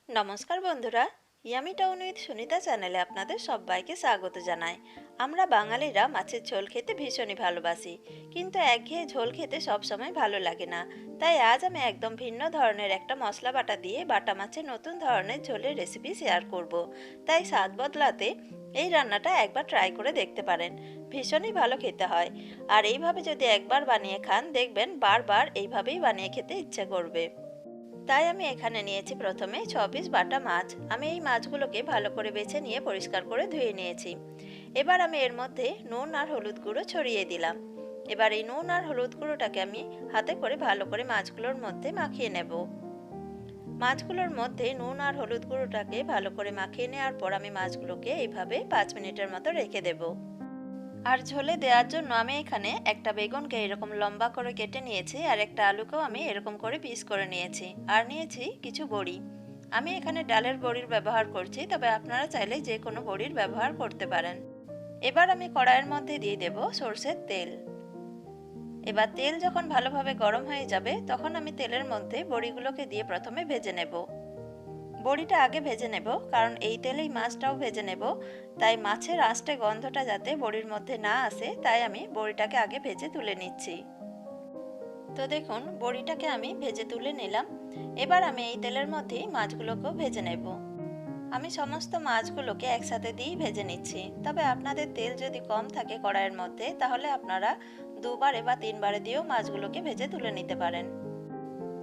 নমস্কার বন্ধুরা, yummy town with Sunita চ্যানেলে আপনাদের সবাইকে স্বাগত জানাই। আমরা বাঙালিরা মাছের ঝোল খেতে ভীষণই ভালোবাসি, কিন্তু একঘেয়ে ঝোল খেতে সবসময় ভালো লাগে না। তাই আজ আমি একদম ভিন্ন ধরনের একটা মশলা বাটা দিয়ে বাটা মাছের নতুন ধরনের ঝোলের রেসিপি শেয়ার করব। তাই স্বাদ বদলাতে এই রান্নাটা একবার ট্রাই করে দেখতে পারেন। ভীষণই ভালো খেতে হয়, আর এইভাবে যদি একবার বানিয়ে খান দেখবেন বারবার এইভাবেই বানিয়ে খেতে ইচ্ছে করবে। তাই আমি এখানে নিয়েছি প্রথমে 6 পিস বাটা মাছ। আমি এই মাছগুলোকে ভালো করে বেছে নিয়ে পরিষ্কার করে ধুয়ে নিয়েছি। এবার আমি এর মধ্যে নুন আর হলুদ গুঁড়ো ছড়িয়ে দিলাম। এবার এই নুন আর হলুদ গুঁড়োটাকে আমি হাতে করে ভালো করে মাছগুলোর মধ্যে মাখিয়ে নেব। মাছগুলোর মধ্যে নুন আর হলুদ গুঁড়োটাকে ভালো করে মাখিয়ে নেওয়ার পর আমি মাছগুলোকে এইভাবে 5 মিনিটের মতো রেখে দেব। আর ঝোলে দেওয়ার জন্য আমি এখানে একটা বেগুনকে এরকম লম্বা করে কেটে নিয়েছি, আর একটা আলুকেও আমি এরকম করে পিস করে নিয়েছি, আর নিয়েছি কিছু বড়ি। আমি এখানে ডালের বড়ির ব্যবহার করছি, তবে আপনারা চাইলে যে কোনো বড়ির ব্যবহার করতে পারেন। এবার আমি কড়াইয়ের মধ্যে দিয়ে দেব সরষের তেল। এবার তেল যখন ভালোভাবে গরম হয়ে যাবে তখন আমি তেলের মধ্যে বড়িগুলোকে দিয়ে প্রথমে ভেজে নেব। বড়িটা আগে ভেজে নেব, কারণ এই তেলেই মাছটাও ভেজে নেব। তাই মাছের আঁশটে গন্ধটা যাতে বড়ির মধ্যে না আসে, তাই আমি বড়িটাকে আগে ভেজে তুলে নিচ্ছি। তো দেখুন, বড়িটাকে আমি ভেজে তুলে নিলাম। এবার আমি এই তেলের মধ্যেই মাছগুলোকেও ভেজে নেব। আমি সমস্ত মাছগুলোকে একসাথে দিয়েই ভেজে নিচ্ছি, তবে আপনাদের তেল যদি কম থাকে কড়াইয়ের মধ্যে তাহলে আপনারা দুবারে বা তিনবারে দিয়েও মাছগুলোকে ভেজে তুলে নিতে পারেন।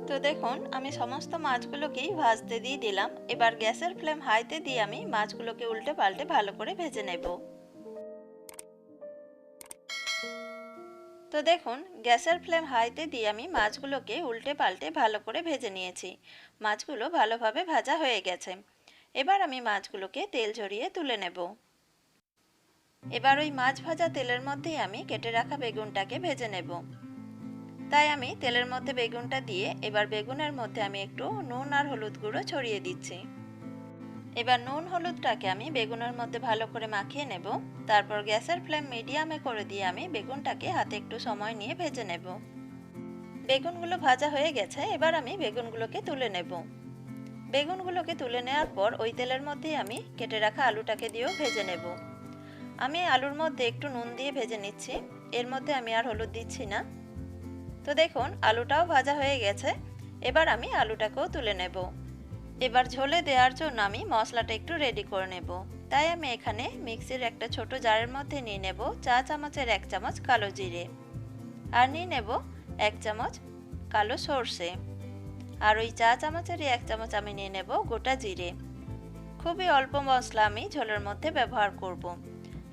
তো দেখুন, আমি সমস্ত মাছগুলোকেই ভাজতে দিয়ে দিলাম। এবার গ্যাসের ফ্লেম হাইতে দিয়ে আমি মাছগুলোকে উল্টে পাল্টে ভালো করে ভেজে নেব। তো দেখুন, গ্যাসের ফ্লেম হাইতে দিয়ে আমি মাছগুলোকে উল্টে পাল্টে ভালো করে ভেজে নিয়েছি। মাছগুলো ভালোভাবে ভাজা হয়ে গেছে। এবার আমি মাছগুলোকে তেল ঝরিয়ে তুলে নেব। এবার ওই মাছ ভাজা তেলের মধ্যেই আমি কেটে রাখা বেগুনটাকে ভেজে নেব। তাই আমি তেলের মধ্যে বেগুনটা দিয়ে এবার বেগুনের মধ্যে আমি একটু নুন আর হলুদ গুঁড়ো ছড়িয়ে দিচ্ছি। এবার নুন হলুদটাকে আমি বেগুনের মধ্যে ভালো করে মাখিয়ে নেব। তারপর গ্যাসের ফ্লেম মিডিয়ামে করে দিয়ে আমি বেগুনটাকে হাতে একটু সময় নিয়ে ভেজে নেব। বেগুনগুলো ভাজা হয়ে গেছে, এবার আমি বেগুনগুলোকে তুলে নেব। বেগুনগুলোকে তুলে নেওয়ার পর ওই তেলের মধ্যেই আমি কেটে রাখা আলুটাকে দিয়েও ভেজে নেব। আমি আলুর মধ্যে একটু নুন দিয়ে ভেজে নিচ্ছি, এর মধ্যে আমি আর হলুদ দিচ্ছি না। তো দেখুন, আলুটাও ভাজা হয়ে গেছে। এবার আমি আলুটাকেও তুলে নেব। এবার ঝোলে দেওয়ার জন্য আমি মশলাটা একটু রেডি করে নেব। তাই আমি এখানে মিক্সির একটা ছোট জারের মধ্যে নিয়ে নেব চা চামচের 1 চামচ কালো জিরে, আর নিয়ে নেব 1 চামচ কালো সর্ষে, আর ওই চা চামচেরই 1 চামচ আমি নিয়ে নেব গোটা জিরে। খুবই অল্প মশলা আমি ঝোলের মধ্যে ব্যবহার করব।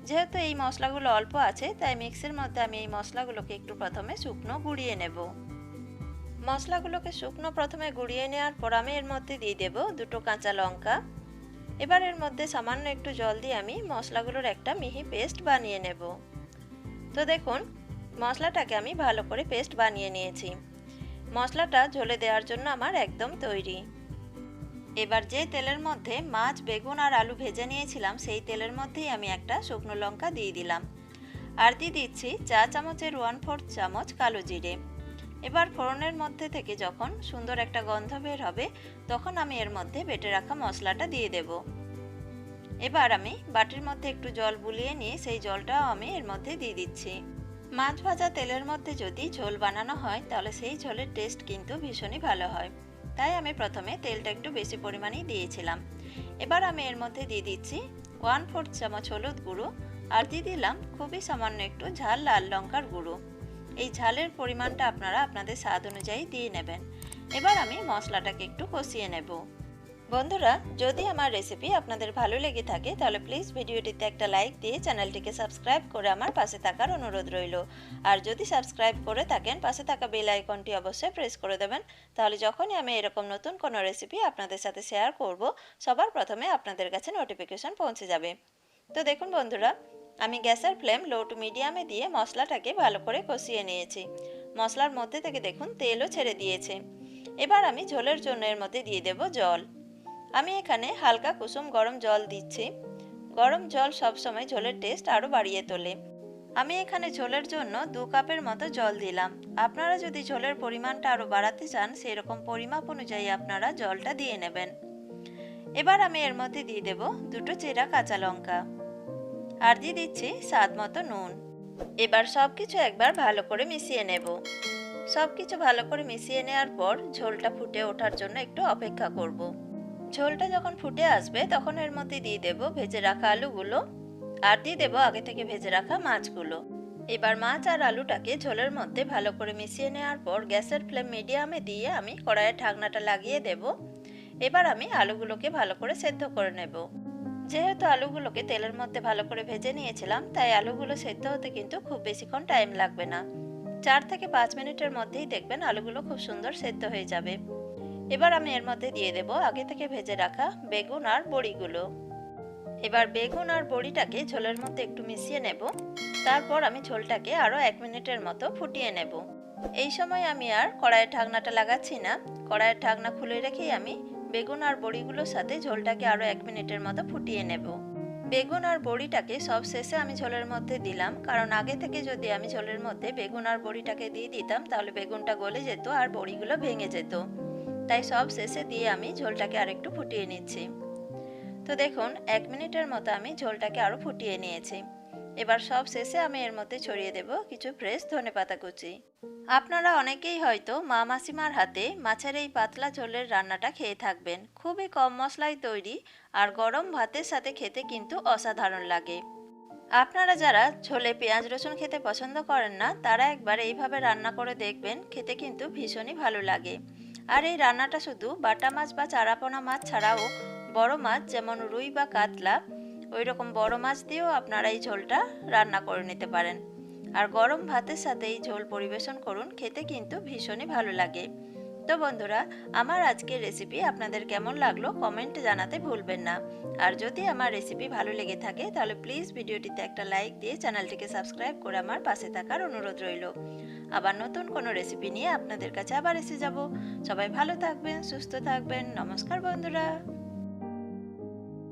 যেহেতু এই মশলাগুলো অল্প আছে, তাই মিক্সির মধ্যে আমি এই মশলাগুলোকে একটু প্রথমে শুকনো গুঁড়িয়ে নেব। মশলাগুলোকে শুকনো প্রথমে গুঁড়িয়ে নেওয়ার পর আমি এর মধ্যে দিয়ে দেব 2টো কাঁচা লঙ্কা। এবার এর মধ্যে সামান্য একটু জল দিয়ে আমি মশলাগুলোর একটা মিহি পেস্ট বানিয়ে নেব। তো দেখুন, মশলাটাকে আমি ভালো করে পেস্ট বানিয়ে নিয়েছি। মশলাটা ঝোলে দেওয়ার জন্য আমার একদম তৈরি। এবার যে তেলের মধ্যে মাছ, বেগুন আর আলু ভেজে নিয়েছিলাম সেই তেলের মধ্যেই আমি একটা শুকনো লঙ্কা দিয়ে দিলাম, আর দিয়ে দিচ্ছি চা চামচের 1/4 চামচ কালো জিরে। এবার ফোড়নের মধ্যে থেকে যখন সুন্দর একটা গন্ধ বের হবে তখন আমি এর মধ্যে বেটে রাখা মশলাটা দিয়ে দেব। এবার আমি বাটির মধ্যে একটু জল বুলিয়ে নিয়ে সেই জলটাও আমি এর মধ্যে দিয়ে দিচ্ছি। মাছ ভাজা তেলের মধ্যে যদি ঝোল বানানো হয় তাহলে সেই ঝোলের টেস্ট কিন্তু ভীষণই ভালো হয়। তাই আমি প্রথমে তেলটা একটু বেশি পরিমাণেই দিয়েছিলাম। এবার আমি এর মধ্যে দিয়ে দিচ্ছি 1/4 চামচ হলুদ গুঁড়ো, আর দিয়ে দিলাম খুবই সামান্য একটু ঝাল লাল লঙ্কার গুঁড়ো। এই ঝালের পরিমাণটা আপনারা আপনাদের স্বাদ অনুযায়ী দিয়ে নেবেন। এবার আমি মশলাটাকে একটু কষিয়ে নেব। বন্ধুরা, যদি আমার রেসিপি আপনাদের ভালো লেগে থাকে তাহলে প্লিজ ভিডিওটিতে একটা লাইক দিয়ে চ্যানেলটিকে সাবস্ক্রাইব করে আমার পাশে থাকার অনুরোধ রইল। আর যদি সাবস্ক্রাইব করে থাকেন পাশে থাকা বেল আইকনটি অবশ্যই প্রেস করে দেবেন, তাহলে যখনই আমি এরকম নতুন কোনো রেসিপি আপনাদের সাথে শেয়ার করব সবার প্রথমে আপনাদের কাছে নোটিফিকেশন পৌঁছে যাবে। তো দেখুন বন্ধুরা, আমি গ্যাসের ফ্লেম লো টু মিডিয়ামে দিয়ে মশলাটাকে ভালো করে কষিয়ে নিয়েছি। মশলার মধ্যে থেকে দেখুন তেলও ছেড়ে দিয়েছে। এবার আমি ঝোলের জন্য এর মধ্যে দিয়ে দেব জল। আমি এখানে হালকা কুসুম গরম জল দিচ্ছি। গরম জল সবসময় ঝোলের টেস্ট আরও বাড়িয়ে তোলে। আমি এখানে ঝোলের জন্য 2 কাপের মতো জল দিলাম। আপনারা যদি ঝোলের পরিমাণটা আরও বাড়াতে চান সেই রকম পরিমাপ অনুযায়ী আপনারা জলটা দিয়ে নেবেন। এবার আমি এর মধ্যে দিয়ে দেব দুটো চেরা কাঁচা লঙ্কা আর দিয়ে দিচ্ছি স্বাদ মতো নুন। এবার সবকিছু একবার ভালো করে মিশিয়ে নেব। সবকিছু ভালো করে মিশিয়ে নেওয়ার পর ঝোলটা ফুটে ওঠার জন্য একটু অপেক্ষা করব। ঝোলটা যখন ফুটে আসবে তখন এর মধ্যে দিয়ে দেব ভেজে রাখা আলুগুলো আর দিয়ে দেব আগে থেকে ভেজে রাখা মাছগুলো। এবার মাছ আর আলুটাকে ঝোলের মধ্যে ভালো করে মিশিয়ে নেওয়ার পর গ্যাসের ফ্লেম মিডিয়ামে দিয়ে আমি কড়াইয়ের ঢাকনাটা লাগিয়ে দেব। এবার আমি আলুগুলোকে ভালো করে সেদ্ধ করে নেব। যেহেতু আলুগুলোকে তেলের মধ্যে ভালো করে ভেজে নিয়েছিলাম, তাই আলুগুলো সেদ্ধ হতে কিন্তু খুব বেশিক্ষণ টাইম লাগবে না। 4 থেকে 5 মিনিটের মধ্যেই দেখবেন আলুগুলো খুব সুন্দর সেদ্ধ হয়ে যাবে। এবার আমি এর মধ্যে দিয়ে দেব আগে থেকে ভেজে রাখা বেগুন আর বড়িগুলো। এবার বেগুন আর বড়িটাকে ঝোলের মধ্যে একটু মিশিয়ে নেব। তারপর আমি ঝোলটাকে আরও 1 মিনিটের মতো ফুটিয়ে নেব। এই সময় আমি আর কড়াইয়ের ঢাকনাটা লাগাচ্ছি না, কড়াইয়ের ঢাকনা খুলে রেখেই আমি বেগুন আর বড়িগুলোর সাথে ঝোলটাকে আরও 1 মিনিটের মতো ফুটিয়ে নেব। বেগুন আর বড়িটাকে সব শেষে আমি ঝোলের মধ্যে দিলাম, কারণ আগে থেকে যদি আমি ঝোলের মধ্যে বেগুন আর বড়িটাকে দিয়ে দিতাম তাহলে বেগুনটা গলে যেত আর বড়িগুলো ভেঙে যেত। তাই সব শেষে দিয়ে আমি ঝোলটাকে আরেকটু ফুটিয়ে নিচ্ছি। তো দেখুন 1 মিনিটের মতো আমি ঝোলটাকে আরও ফুটিয়ে নিয়েছি। এবার সব শেষে আমি এর মধ্যে ছড়িয়ে দেব কিছু ফ্রেশ ধনেপাতা কুচি। আপনারা অনেকেই হয়তো মা মাসিমার হাতে মাছের এই পাতলা ঝোলের রান্নাটা খেয়ে থাকবেন। খুবই কম মশলায় তৈরি আর গরম ভাতের সাথে খেতে কিন্তু অসাধারণ লাগে। আপনারা যারা ঝোলে পেঁয়াজ রসুন খেতে পছন্দ করেন না, তারা একবার এইভাবে রান্না করে দেখবেন, খেতে কিন্তু ভীষণই ভালো লাগে। আর এই রান্নাটা শুধু বাটা মাছ বা চারাপোনা মাছ ছাড়াও বড় মাছ যেমন রুই বা কাতলা, ওই রকম বড় মাছ দিয়েও আপনারা এই ঝোলটা রান্না করে নিতে পারেন। আর গরম ভাতের সাথে এই ঝোল পরিবেশন করুন, খেতে কিন্তু ভীষণই ভালো লাগে। তো বন্ধুরা, আমার আজকের রেসিপি আপনাদের কেমন লাগলো কমেন্টে জানাতে ভুলবেন না। আর যদি আমার রেসিপি ভালো লেগে থাকে তাহলে প্লিজ ভিডিওটিতে একটা লাইক দিয়ে চ্যানেলটিকে সাবস্ক্রাইব করে আমার পাশে থাকার অনুরোধ রইল। আবার নতুন কোনো রেসিপি নিয়ে আপনাদের কাছে আবার এসে যাব। সবাই ভালো থাকবেন, সুস্থ থাকবেন। নমস্কার বন্ধুরা।